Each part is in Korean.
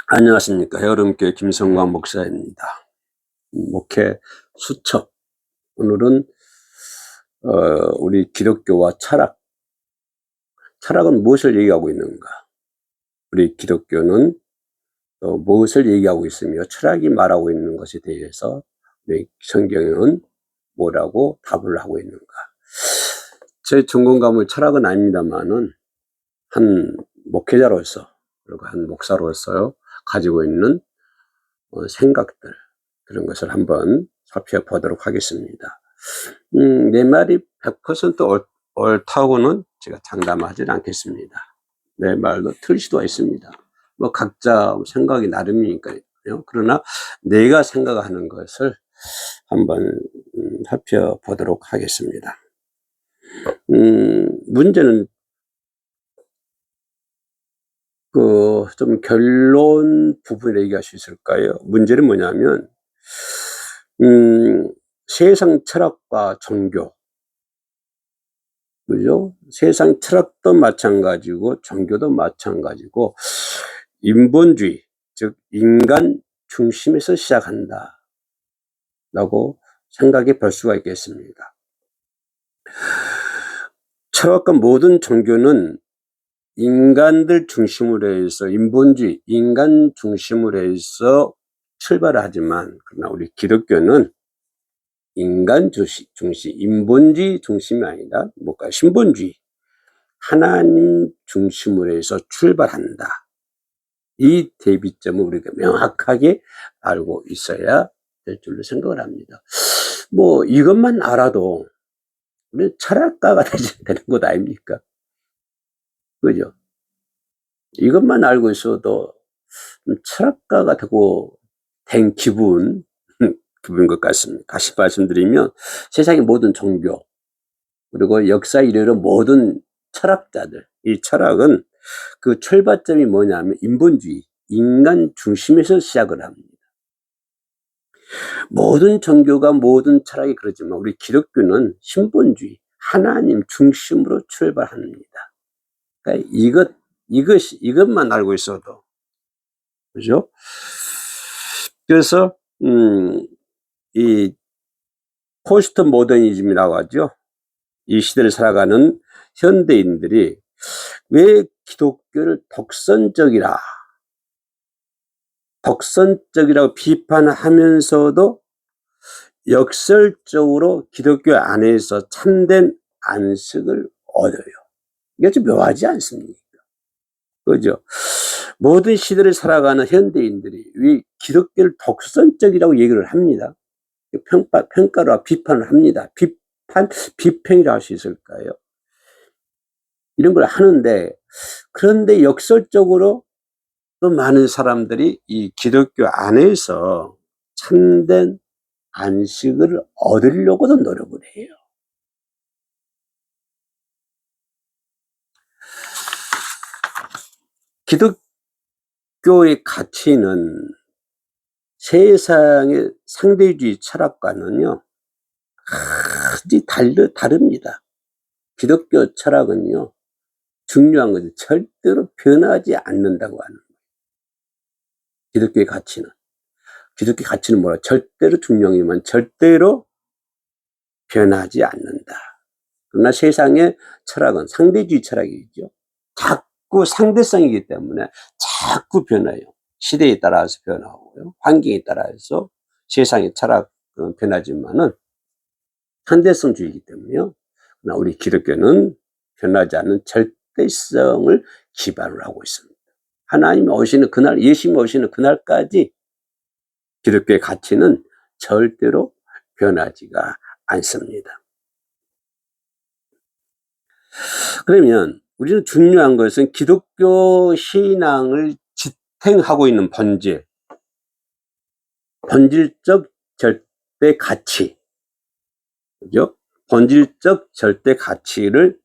안녕하십니까. 여름교회 김성광 목사입니다. 목회 수첩. 오늘은 우리 기독교와 철학. 철학은 무엇을 얘기하고 있는가? 우리 기독교는 무엇을 얘기하고 있으며 철학이 말하고 있는 것에 대해서 우리 성경은 뭐라고 답을 하고 있는가? 제 전공 과목이 철학은 아닙니다만은 한 목회자로서 그리고 한 목사로서 가지고 있는 생각들, 그런 것을 한번 살펴보도록 하겠습니다. 내 말이 100% 옳다고는 제가 장담하지 않겠습니다. 내 말도 틀릴 수도 있습니다. 뭐 각자 생각이 나름이니까요. 그러나 내가 생각하는 것을 한번 살펴보도록 하겠습니다. 문제는 좀 결론 부분을 얘기할 수 있을까요? 문제는 뭐냐면 세상 철학과 종교, 그죠? 세상 철학도 마찬가지고 종교도 마찬가지고 인본주의, 즉 인간 중심에서 시작한다 라고 생각해 볼 수가 있겠습니다. 철학과 모든 종교는 인간들 중심으로 해서 인본주의, 인간 중심으로 해서 출발하지만, 그러나 우리 기독교는 인간 중심, 인본주의 중심이 아니라 뭔가 신본주의, 하나님 중심으로 해서 출발한다. 이 대비점을 우리가 명확하게 알고 있어야 될 줄로 생각을 합니다. 뭐 이것만 알아도 우리 철학가가 되는 것 아닙니까? 그죠? 이것만 알고 있어도 철학가가 되고 된 기분인 것 같습니다. 다시 말씀드리면 세상의 모든 종교 그리고 역사 이래로 모든 철학자들, 이 철학은 그 출발점이 뭐냐면 인본주의, 인간 중심에서 시작을 합니다. 모든 종교가 모든 철학이 그러지만 우리 기독교는 신본주의, 하나님 중심으로 출발합니다. 그러니까 이것만 알고 있어도, 그죠? 그래서 이 포스트 모더니즘이라고 하죠. 이 시대를 살아가는 현대인들이 왜 기독교를 독선적이라고 비판하면서도 역설적으로 기독교 안에서 참된 안식을 얻어요. 이게 좀 묘하지 않습니까? 그죠? 모든 시대를 살아가는 현대인들이 왜 기독교를 독선적이라고 얘기를 합니다. 평가와 비판을 합니다. 비평이라 할 수 있을까요? 이런 걸 하는데, 그런데 역설적으로 또 많은 사람들이 이 기독교 안에서 참된 안식을 얻으려고도 노력을 해요. 기독교의 가치는 세상의 상대주의 철학과는요, 다릅니다. 기독교 철학은요, 중요한 것은 절대로 변하지 않는다고 하는 거예요. 기독교의 가치는 뭐라? 절대로 중요하지만 절대로 변하지 않는다. 그러나 세상의 철학은 상대주의 철학이죠. 자꾸 상대성이기 때문에 자꾸 변해요. 시대에 따라서 변하고요. 환경에 따라서 세상의 철학은 변하지만은 상대성주의이기 때문에요. 그러나 우리 기독교는 변하지 않는 절대성을 기반으로 하고 있습니다. 하나님이 오시는 그날, 예수님이 오시는 그날까지 기독교의 가치는 절대로 변하지가 않습니다. 그러면 우리는 중요한 것은 기독교 신앙을 지탱하고 있는 본질적 절대 가치, 그죠? 본질적 절대 가치를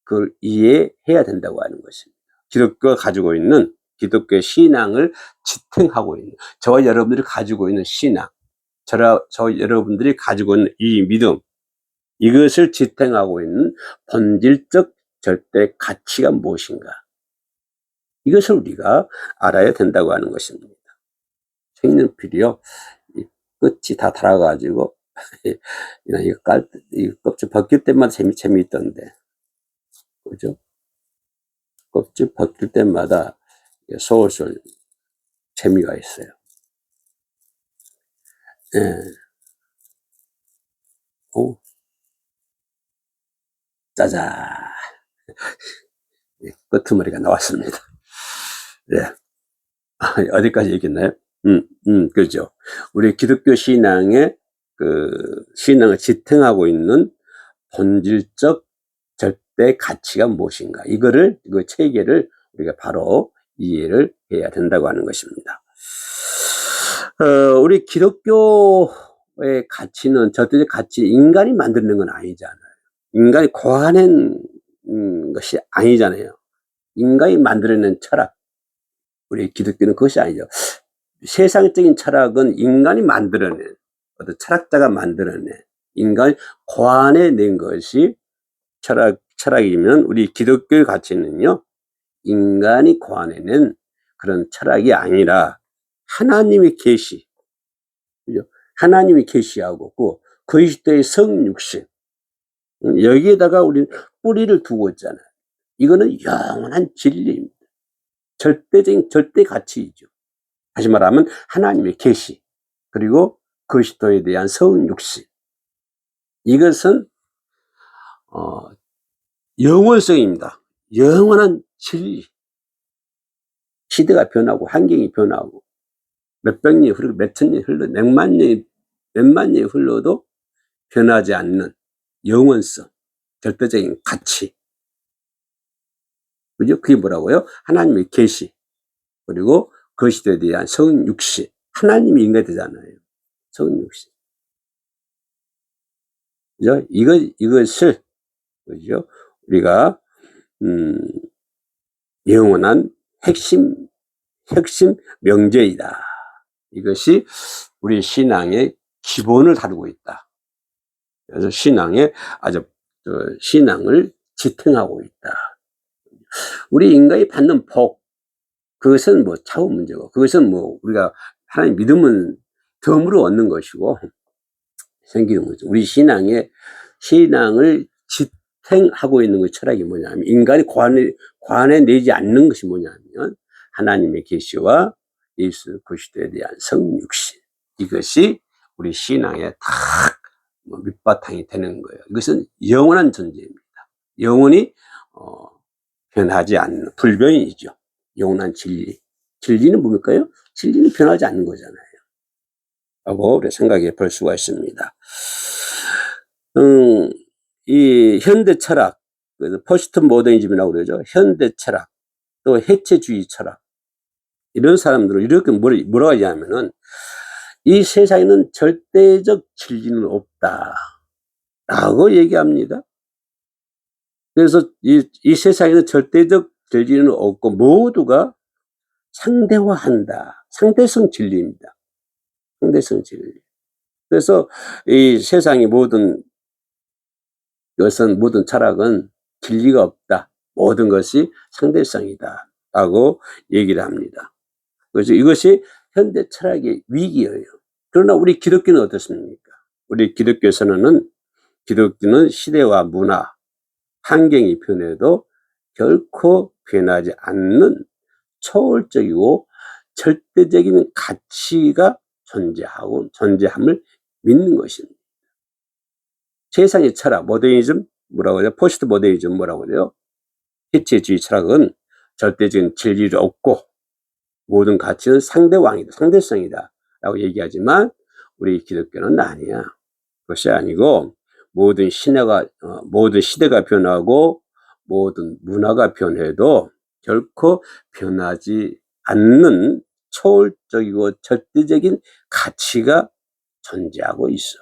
그걸 이해해야 된다고 하는 것입니다. 기독교가 가지고 있는 기독교의 신앙을 지탱하고 있는, 저와 여러분들이 가지고 있는 신앙, 저와 여러분들이 가지고 있는 이 믿음, 이것을 지탱하고 있는 본질적 절대 가치가 무엇인가? 이것을 우리가 알아야 된다고 하는 것입니다. 색연필이요, 이 끝이 다 닳아가지고 이 껍질 벗길 때마다 재미있던데, 그죠? 껍질 벗길 때마다 솔솔 재미가 있어요. 예. 오, 짜잔. 끄트머리가 나왔습니다. 네. 어디까지 얘기했나요? 그죠. 우리 기독교 신앙의 신앙을 지탱하고 있는 본질적 절대 가치가 무엇인가. 그 체계를 우리가 바로 이해를 해야 된다고 하는 것입니다. 우리 기독교의 가치는 절대적 가치, 인간이 만드는 건 아니잖아요. 인간이 고안한 것이 아니잖아요. 인간이 만들어낸 철학. 우리 기독교는 그것이 아니죠. 세상적인 철학은 인간이 만들어낸, 어떤 철학자가 만들어낸, 인간이 고안해낸 것이 철학이면, 우리 기독교의 가치는요, 인간이 고안해낸 그런 철학이 아니라 하나님의 계시, 그죠? 하나님의 계시하고 그리스도의 성육신, 여기에다가 우리는 뿌리를 두고 있잖아요. 이거는 영원한 진리입니다. 절대적인 절대 가치이죠. 다시 말하면 하나님의 계시, 그리고 그리스도에 대한 성육신. 이것은 영원성입니다. 영원한 진리. 시대가 변하고 환경이 변하고 몇백 년이 흐르고 몇천 년이 흘러도 몇만 년이 흘러도 변하지 않는 영원성, 절대적인 가치. 그죠? 그게 뭐라고요? 하나님의 계시, 그리고 그리스도에 대한 성육신. 하나님이 인간이 되잖아요. 성육신. 그죠? 이것을, 그죠? 우리가, 영원한 핵심 명제이다. 이것이 우리 신앙의 기본을 다루고 있다. 그래서 신앙을 지탱하고 있다. 우리 인간이 받는 복, 그것은 뭐 차후 문제고, 그것은 뭐 우리가 하나님 믿으면 덤으로 얻는 것이고 생기는 거죠. 우리 신앙을 지탱하고 있는 그 철학이 뭐냐면, 인간이 관해내지 않는 것이 뭐냐면 하나님의 계시와 예수 그리스도에 대한 성육신. 이것이 우리 신앙의 딱 밑바탕이 되는 거예요. 이것은 영원한 존재입니다. 영원히 변하지 않는 불변이죠. 영원한 진리. 진리는 뭡니까요? 진리는 변하지 않는 거잖아요. 라고 우리 생각해 볼 수가 있습니다. 이 현대 철학, 포스트 모더니즘이라고 그러죠. 현대 철학, 또 해체주의 철학. 이런 사람들은 이렇게 뭐라고 하냐면은, 이 세상에는 절대적 진리는 없다. 라고 얘기합니다. 그래서 이 세상에는 절대적 진리는 없고 모두가 상대화한다. 상대성 진리입니다. 상대성 진리. 그래서 이 세상의 모든 철학은 진리가 없다. 모든 것이 상대성이다. 라고 얘기를 합니다. 그래서 이것이 현대 철학의 위기예요. 그러나 우리 기독교는 어떻습니까? 우리 기독교에서는 시대와 문화, 환경이 변해도 결코 변하지 않는 초월적이고 절대적인 가치가 존재함을 믿는 것입니다. 세상의 철학, 모더니즘, 뭐라고 해요? 포스트 모더니즘 뭐라고 그래요? 해체주의 철학은 절대적인 진리를 얻고 모든 가치는 상대성이다 라고 얘기하지만, 우리 기독교는 아니야. 그것이 아니고, 모든 시대가 변하고 모든 문화가 변해도 결코 변하지 않는 초월적이고 절대적인 가치가 존재하고 있어.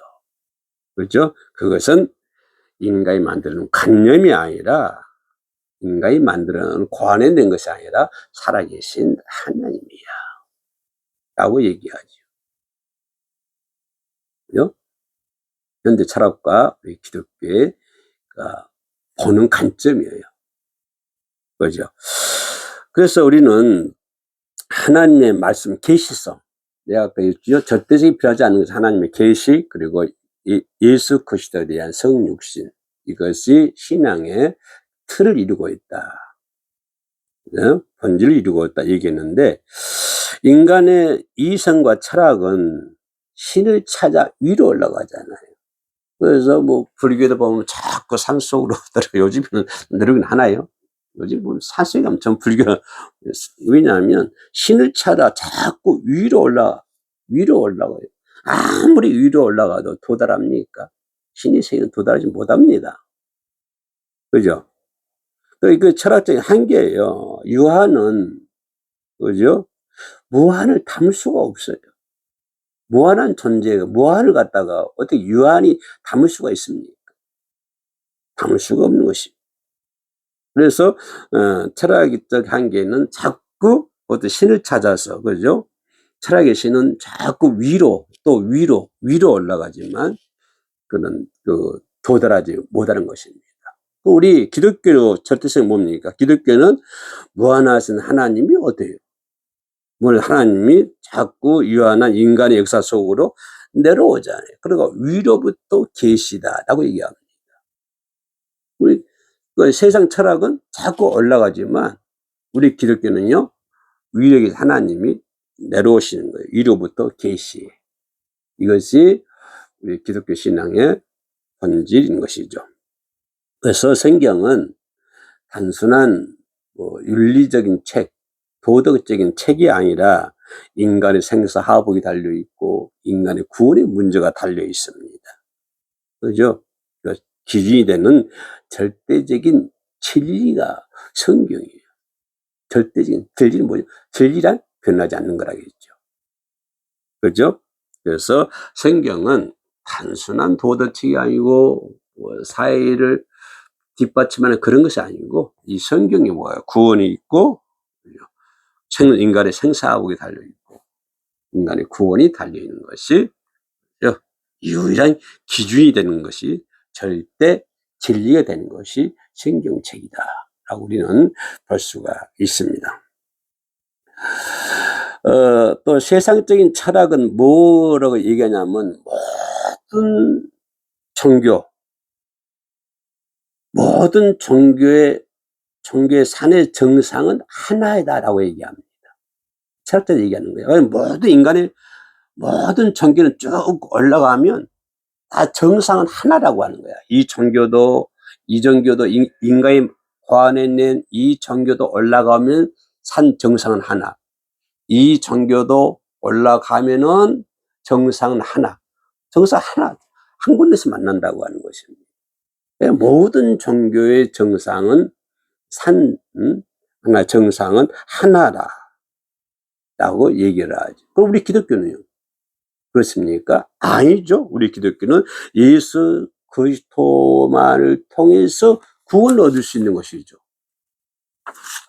그렇죠? 그것은 인간이 만드는 관념이 아니라, 인간이 만드는 관해낸 것이 아니라 살아계신 하나님이야 라고 얘기하죠. 그죠? 현대 철학과 우리 기독교의 보는 관점이에요. 그죠? 그래서 우리는 하나님의 말씀 계시성, 내가 아까 얘기했죠. 절대적이 필요하지 않은 것은 하나님의 계시, 그리고 예수 그리스도에 대한 성육신, 이것이 신앙의 틀을 이루고 있다. 본질을 이루고 있다 얘기했는데, 인간의 이성과 철학은 신을 찾아 위로 올라가잖아요. 그래서 뭐 불교도 보면 자꾸 산속으로 들어가. 요즘에는 내려오긴 하나요? 요즘 보면 산속에 가면 전 불교. 왜냐하면 신을 찾아 자꾸 위로 올라가요. 아무리 위로 올라가도 도달합니까? 신의 세계는 도달하지 못합니다. 그죠? 그 철학적인 한계예요. 유한은, 그죠? 무한을 담을 수가 없어요. 무한한 존재가 무한을 갖다가 어떻게 유한이 담을 수가 있습니까? 담을 수가 없는 것입니다. 그래서 철학적 한계는 자꾸 어떤 신을 찾아서, 그죠? 철학의 신은 자꾸 위로, 또 위로 올라가지만 그는 도달하지 못하는 것입니다. 우리 기독교 절대성이 뭡니까? 기독교는 무한하신 하나님이 어때요? 뭘 하나님이 자꾸 유한한 인간의 역사 속으로 내려오잖아요. 그리고 위로부터 계시다라고 얘기합니다. 우리 세상 철학은 자꾸 올라가지만 우리 기독교는요, 위력의 하나님이 내려오시는 거예요. 위로부터 계시. 이것이 우리 기독교 신앙의 본질인 것이죠. 그래서 성경은 단순한 윤리적인 책, 도덕적인 책이 아니라 인간의 생사화복이 달려 있고 인간의 구원의 문제가 달려 있습니다. 그죠? 기준이 되는 절대적인 진리가 성경이에요. 절대적인 진리는 뭐죠? 진리란 변하지 않는 거라겠죠. 그죠? 그래서 성경은 단순한 도덕책이 아니고 사회를 뒷받침하는 그런 것이 아니고, 이 성경이 뭐예요? 구원이 있고 인간의 생사화복이 달려있고 인간의 구원이 달려있는 것이 유일한 기준이 되는 것이, 절대 진리가 되는 것이 성경책이다 라고 우리는 볼 수가 있습니다. 또 세상적인 철학은 뭐라고 얘기하냐면, 모든 종교의 산의 정상은 하나이다라고 얘기합니다. 철학자들이 얘기하는 거예요. 모든 종교는 쭉 올라가면 다 정상은 하나라고 하는 거야. 이 종교도 인간이 고안해낸 이 종교도 올라가면 산 정상은 하나. 이 종교도 올라가면은 정상은 하나. 정상 하나, 한 군데서 만난다고 하는 것입니다. 모든 종교의 정상은 정상은 하나라고 얘기를 하죠. 그럼 우리 기독교는요? 그렇습니까? 아니죠. 우리 기독교는 예수 그리스도만을 통해서 구원을 얻을 수 있는 것이죠.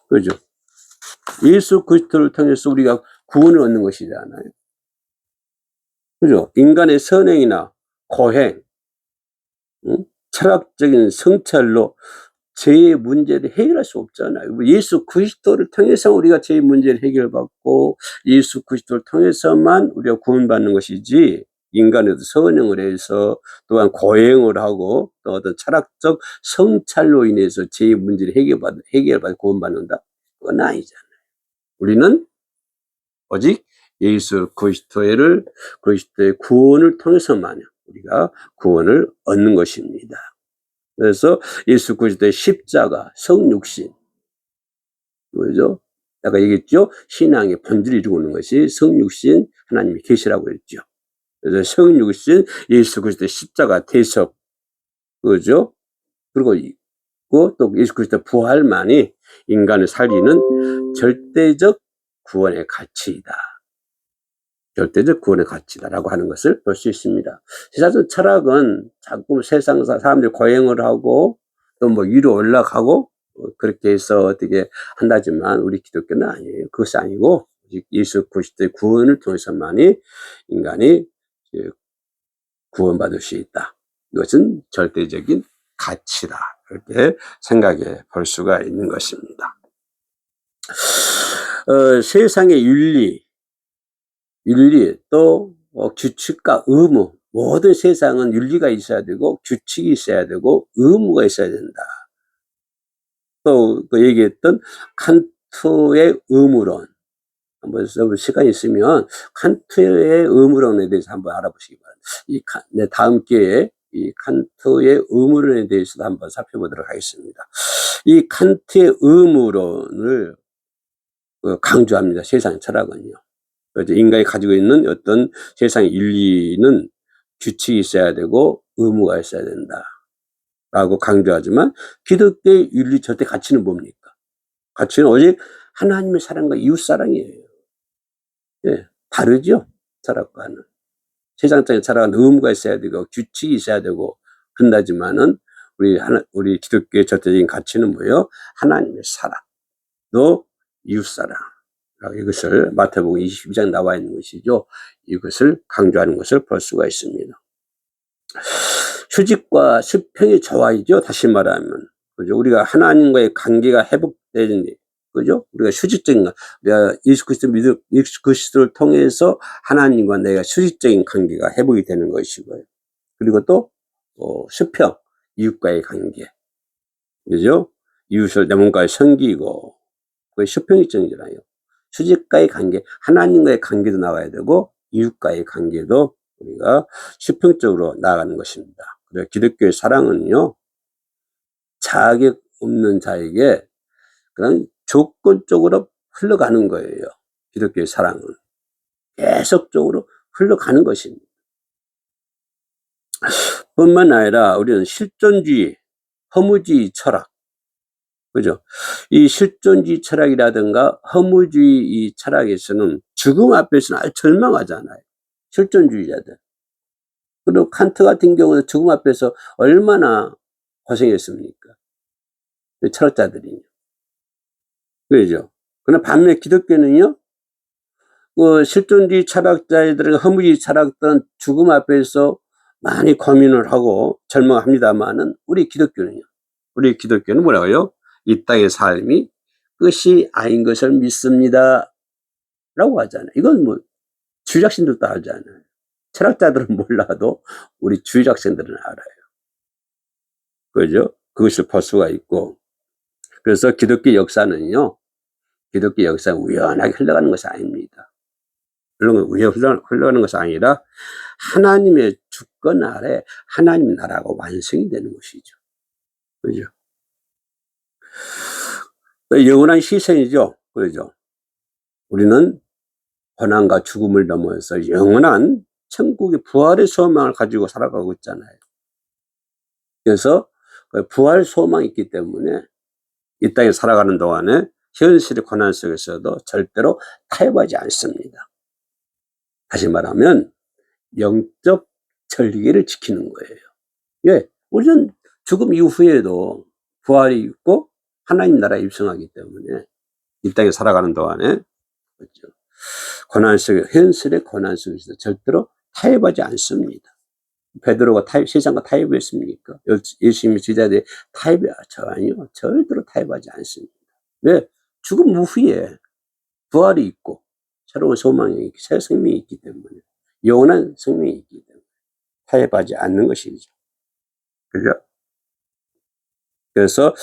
그죠? 예수 그리스도를 통해서 우리가 구원을 얻는 것이잖아요. 그죠? 인간의 선행이나 고행, 철학적인 성찰로 죄의 문제를 해결할 수 없잖아요. 예수 그리스도를 통해서 우리가 죄의 문제를 해결받고 예수 그리스도를 통해서만 우리가 구원받는 것이지, 인간의 선행을 해서 또한 고행을 하고 또 어떤 철학적 성찰로 인해서 죄의 문제를 해결받고 구원받는다? 그건 아니잖아요. 우리는 오직 예수 그리스도의 구원을 통해서만 우리가 구원을 얻는 것입니다. 그래서 예수 그리스도의 십자가, 성육신, 그죠? 아까 얘기했죠? 신앙의 본질을 이루고 있는 것이 성육신, 하나님의 계시라고 했죠. 그래서 성육신, 예수 그리스도의 십자가 대속, 그죠? 그리고 또 예수 그리스도의 부활만이 인간을 살리는 절대적 구원의 가치이다. 절대적 구원의 가치다라고 하는 것을 볼 수 있습니다. 세상적 철학은 자꾸 세상 사람들이 고행을 하고 또 위로 올라가고 그렇게 해서 어떻게 한다지만 우리 기독교는 아니에요. 그것이 아니고 예수 그리스도의 구원을 통해서만이 인간이 구원받을 수 있다. 이것은 절대적인 가치다. 이렇게 생각해 볼 수가 있는 것입니다. 세상의 윤리 또 규칙과 의무, 모든 세상은 윤리가 있어야 되고 규칙이 있어야 되고 의무가 있어야 된다. 또 그 얘기했던 칸트의 의무론, 한번 시간이 있으면 칸트의 의무론에 대해서 한번 알아보시기 바랍니다. 네, 다음 기회에 이 칸트의 의무론에 대해서도 한번 살펴보도록 하겠습니다. 이 칸트의 의무론을 강조합니다. 세상 철학은요. 그래서 인간이 가지고 있는 어떤 세상의 윤리는 규칙이 있어야 되고 의무가 있어야 된다라고 강조하지만 기독교의 윤리 절대 가치는 뭡니까? 가치는 오직 하나님의 사랑과 이웃 사랑이에요. 예, 다르죠? 철학과는. 세상적인 철학은 의무가 있어야 되고 규칙이 있어야 되고 그런다지만은 우리 기독교의 절대적인 가치는 뭐예요? 하나님의 사랑, 또 이웃 사랑. 이것을 마태복음 22장 나와 있는 것이죠. 이것을 강조하는 것을 볼 수가 있습니다. 휴직과 수평의 조화이죠. 다시 말하면, 그죠? 우리가 하나님과의 관계가 회복되는, 그죠? 우리가 수직적인, 우리가 예수 그리스도를 통해서 하나님과 내가 수직적인 관계가 회복이 되는 것이고요. 그리고 또 수평, 이웃과의 관계, 그죠? 이웃을 내 몸과 섬기고, 그게 수평이정이잖아요. 수직과의 관계, 하나님과의 관계도 나와야 되고 이웃과의 관계도 우리가 수평적으로 나아가는 것입니다. 그래서 기독교의 사랑은요, 자격 없는 자에게 그냥 조건적으로 흘러가는 거예요. 기독교의 사랑은 계속적으로 흘러가는 것입니다. 뿐만 아니라 우리는 실존주의, 허무주의 철학, 그죠? 이 실존주의 철학이라든가 허무주의 이 철학에서는 죽음 앞에서는 아주 절망하잖아요. 실존주의자들. 그리고 칸트 같은 경우는 죽음 앞에서 얼마나 고생했습니까? 철학자들이요. 그죠? 그러나 반면에 기독교는요, 실존주의 철학자들과 허무주의 철학들은 죽음 앞에서 많이 고민을 하고 절망합니다만은 우리 기독교는 뭐라고요? 이 땅의 삶이 끝이 아닌 것을 믿습니다. 라고 하잖아요. 이건 뭐 주일학생들도 알잖아요. 철학자들은 몰라도 우리 주일학생들은 알아요. 그죠? 그것을 볼 수가 있고. 그래서 기독교 역사는요, 기독교 역사는 우연하게 흘러가는 것이 아닙니다. 흘러가는 것이 아니라 하나님의 주권 아래 하나님의 나라가 완성이 되는 것이죠. 그죠? 영원한 희생이죠. 그죠? 우리는 고난과 죽음을 넘어서 영원한 천국의 부활의 소망을 가지고 살아가고 있잖아요. 그래서 부활 소망이 있기 때문에 이 땅에 살아가는 동안에 현실의 고난 속에서도 절대로 타협하지 않습니다. 다시 말하면 영적 절기를 지키는 거예요. 예, 우리는 죽음 이후에도 부활이 있고 하나님 나라에 입성하기 때문에 이 땅에 살아가는 동안에 그렇죠. 현실의 고난 속에서 절대로 타협하지 않습니다. 베드로가 세상과 타협했습니까? 예수님의 제자들이 아니요. 절대로 타협하지 않습니다. 왜? 죽음 후에 부활이 있고 새로운 소망이 있고 새 생명이 있기 때문에, 영원한 생명이 있기 때문에 타협하지 않는 것이죠. 그죠? 그래서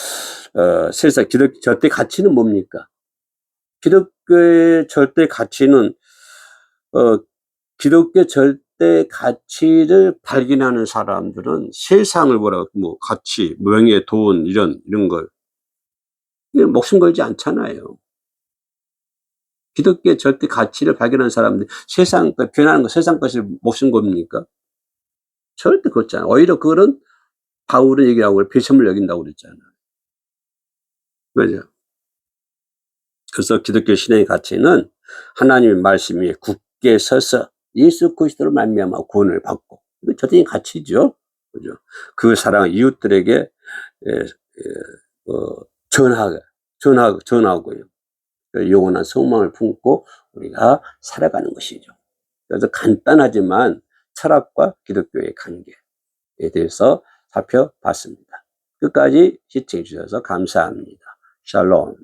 세상 기독교 절대 가치는 뭡니까? 기독교의 절대 가치는 기독교 절대 가치를 발견하는 사람들은 세상을 가치, 명예, 돈 이런 걸 목숨 걸지 않잖아요. 기독교의 절대 가치를 발견하는 사람들, 변하는 거 세상 것을 목숨 겁니까? 절대 그렇지 않아요. 오히려 그거는 바울은 얘기하고 비참을 여긴다고 그랬잖아요. 그죠? 그래서 기독교 신앙의 가치는 하나님의 말씀 위에 굳게 서서 예수 그리스도로 말미암아 구원을 받고, 이거 절대적인 가치죠. 그죠? 그 사랑을 이웃들에게 전하고요. 영원한 소망을 품고 우리가 살아가는 것이죠. 그래서 간단하지만 철학과 기독교의 관계에 대해서 살펴봤습니다. 끝까지 시청해 주셔서 감사합니다. 샬롬.